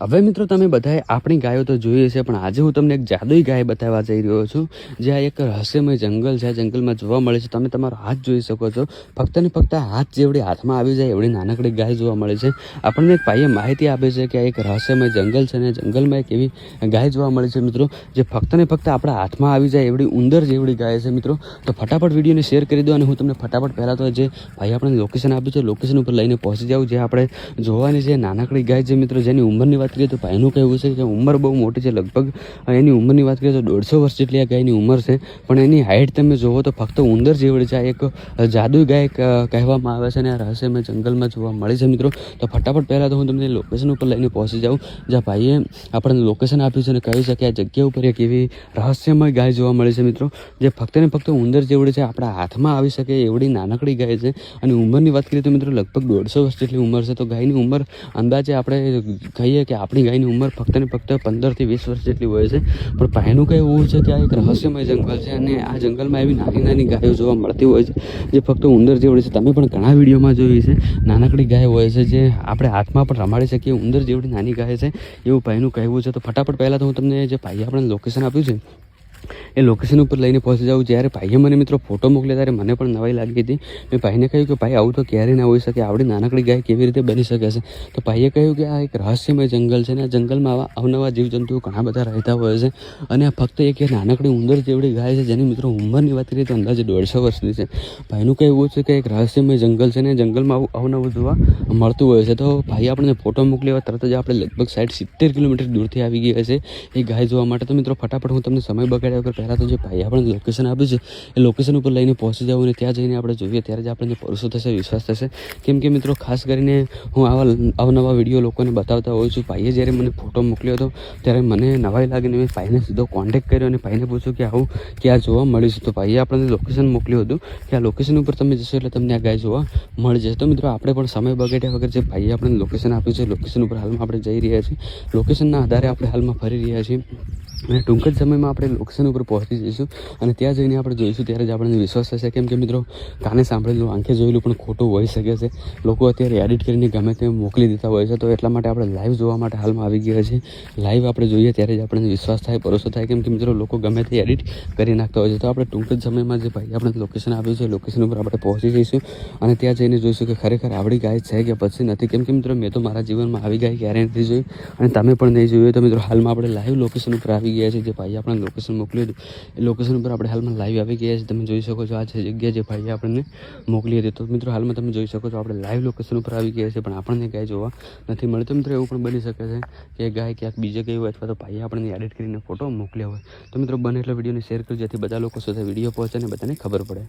હવે મિત્રો તમે બધાએ આપણી ગાયો તો જોઈએ છે, પણ આજે હું તમને એક જાદુઈ ગાય બતાવવા જઈ રહ્યો છું, જે આ એક રહસ્યમય જંગલ છે. આ જંગલમાં જોવા મળે છે. તમે તમારો હાથ જોઈ શકો છો. ફક્ત ને ફક્ત હાથ જેવડી હાથમાં આવી જાય એવડી નાનકડી ગાય જોવા મળે છે. આપણને એક ભાઈએ માહિતી આપે છે કે આ એક રહસ્યમય જંગલ છે અને જંગલમાં એક એવી ગાય જોવા મળે છે મિત્રો, જે ફક્ત ને ફક્ત આપણા હાથમાં આવી જાય એવડી ઉંદર જેવડી ગાય છે મિત્રો. તો ફટાફટ વિડીયોને શેર કરી દો અને હું તમને ફટાફટ પહેલાં તો જે ભાઈ આપણે લોકેશન આપ્યું છે લોકેશન ઉપર લઈને પહોંચી જાઉં, જે આપણે જોવાની છે નાનકડી ગાય છે મિત્રો. જેની ઉંમરની વાત કરીએ તો ભાઈનું કહેવું છે કે ઉંમર બહુ મોટી છે. લગભગ એની ઉંમરની વાત કરીએ તો 150 વર્ષ જેટલી આ ગાયની ઉંમર છે, પણ એની હાઇટ તમે જોવો તો ફક્ત ઉંદર જેવડી છે. આ એક જાદુઈ ગાય કહેવામાં આવે છે અને આ રહસ્યમય જંગલમાં જોવા મળે છે મિત્રો. તો ફટાફટ પહેલાં તો હું તમને લોકેશન ઉપર લઈને પહોંચી જાઉં, જ્યાં ભાઈએ આપણને લોકેશન આપ્યું છે અને કહ્યું છે કે આ જગ્યા ઉપર એક એવી રહસ્યમય ગાય જોવા મળે છે મિત્રો, જે ફક્ત ને ફક્ત ઉંદર જેવડી છે. આપણા હાથમાં આવી શકે એવડી નાનકડી ગાય છે. અને ઉંમરની વાત કરીએ તો મિત્રો લગભગ 150 વર્ષ જેટલી ઉંમર છે. તો ગાયની ઉંમર અંદાજે આપણે કહીએ કે આપણી ગાયની ઉંમર ફક્ત ને ફક્ત 15 થી 20 વર્ષ જેટલી હોય છે. પણ ભાઈનું કંઈ એવું છે કે આ એક રહસ્યમય જંગલ છે અને આ જંગલમાં એવી નાની નાની ગાયો જોવા મળતી હોય છે, જે ફક્ત ઉંદર જેવડી છે. તમે પણ ઘણા વિડીયોમાં જોઈ છે, નાનકડી ગાય હોય છે જે આપણે હાથમાં પણ રમાડી શકીએ. ઉંદર જેવડી નાની ગાય છે એવું ભાઈનું કહેવું છે. તો ફટાફટ પહેલાં તો હું તમને જે ભાઈએ આપણે લોકેશન આપ્યું છે એ લોકેશન ઉપર લઈને પહોંચી જાઉં. જ્યારે ભાઈએ મને મિત્રો ફોટો મોકલ્યા ત્યારે મને પણ નવાઈ લાગી હતી. મેં ભાઈને કહ્યું કે ભાઈ આવું તો ક્યારેય ના હોઈ શકે, આવડી નાનકડી ગાય કેવી રીતે બની શકે છે. તો ભાઈએ કહ્યું કે આ એક રહસ્યમય જંગલ છે અને આ જંગલમાં આવા અવનવા જીવજંતુઓ ઘણા બધા રહેતા હોય છે અને આ ફક્ત એક નાનકડી ઉંદર જેવડી ગાય છે, જેની મિત્રો ઉંમરની વાત કરીએ તો અંદાજે 150 વર્ષની છે. ભાઈનું કહેવું છે કે એક રહસ્યમય જંગલ છે અને જંગલમાં અવનવું જોવા મળતું હોય છે. તો ભાઈ આપણને ફોટો મોકલ્યા તરત જ આપણે લગભગ 60-70 કિલોમીટર દૂરથી આવી ગયા છે એ ગાય જોવા માટે. તો મિત્રો ફટાફટ હું તમને સમય બગાડ્યા વગર પહેલાં તો જે ભાઈ આપણે લોકેશન આપ્યું છે એ લોકેશન ઉપર લઈને પહોંચી જાઉં અને ત્યાં જઈને આપણે જોઈએ ત્યારે જ આપણને ભરોસો થશે, વિશ્વાસ થશે. કેમ કે મિત્રો ખાસ કરીને હું આવા અવનવા વિડીયો લોકોને બતાવતા હોઉં છું. ભાઈએ જ્યારે મને ફોટો મોકલ્યો હતો ત્યારે મને નવાઈ લાગીને મેં ભાઈને સીધો કોન્ટેક્ટ કર્યો અને ભાઈને પૂછ્યું કે આવું ક્યાં જોવા મળ્યું છે. તો ભાઈએ આપણને લોકેશન મોકલ્યું હતું કે આ લોકેશન ઉપર તમે જશો એટલે તમને આ ગાય જોવા મળી જશે. તો મિત્રો આપણે પણ સમય બગાડ્યા વગર જે ભાઈએ આપણને લોકેશન આપ્યું છે લોકેશન ઉપર હાલમાં આપણે જઈ રહ્યા છીએ. લોકેશનના આધારે આપણે હાલમાં ફરી રહ્યા છીએ અને ટૂંક જ સમયમાં આપણે લોકેશન ઉપર પહોંચી જઈશું અને ત્યાં જઈને આપણે જોઈશું ત્યારે જ આપણને વિશ્વાસ થશે. કેમ કે મિત્રો કાને સાંભળેલું આંખે જોયેલું પણ ખોટું હોઈ શકે છે. લોકો અત્યારે એડિટ કરીને ગમે તેમ મોકલી દેતા હોય છે. તો એટલા માટે આપણે લાઈવ જોવા માટે હાલમાં આવી ગયા છે. લાઈવ આપણે જોઈએ ત્યારે જ આપણને વિશ્વાસ થાય, ભરોસો થાય. કેમ કે મિત્રો લોકો ગમે તે એડિટ કરી નાખતા હોય છે. તો આપણે ટૂંક જ સમયમાં જે ભાઈ આપણે લોકેશન આપ્યું છે લોકેશન ઉપર આપણે પહોંચી જઈશું અને ત્યાં જઈને જોઈશું કે ખરેખર આવડી ગાય છે કે પછી નથી. કેમ કે મિત્રો મેં તો મારા જીવનમાં આવી ગાય ક્યારેય નથી જોઈ અને તમે પણ નહીં જોયું. તો મિત્રો હાલમાં આપણે લાઈવ લોકેશન ઉપર આવી ગયા છે. જે ભાઈ આપણે લોકેશન મોકલ્યું હતું એ લોકેશન ઉપર આપણે હાલમાં લાઈવ આવી ગયા છે. તમે જોઈ શકો છો આ છે જગ્યા જે ભાઈએ આપણને મોકલી હતી. તો મિત્રો હાલમાં તમે જોઈ શકો છો આપણે લાઈવ લોકેશન ઉપર આવી ગયા છે, પણ આપણને ગાય જોવા નથી મળી. તો મિત્રો એવું પણ બની શકે છે કે ગાય ક્યાંક બીજે ગઈ હોય અથવા તો ભાઈએ આપણને એડિટ કરીને ફોટો મોકલ્યા હોય. તો મિત્રો બને એટલો વિડીયોને શેર કરજો, જેથી બધા લોકો સુધી વિડીયો પહોંચે અને બધાને ખબર પડે.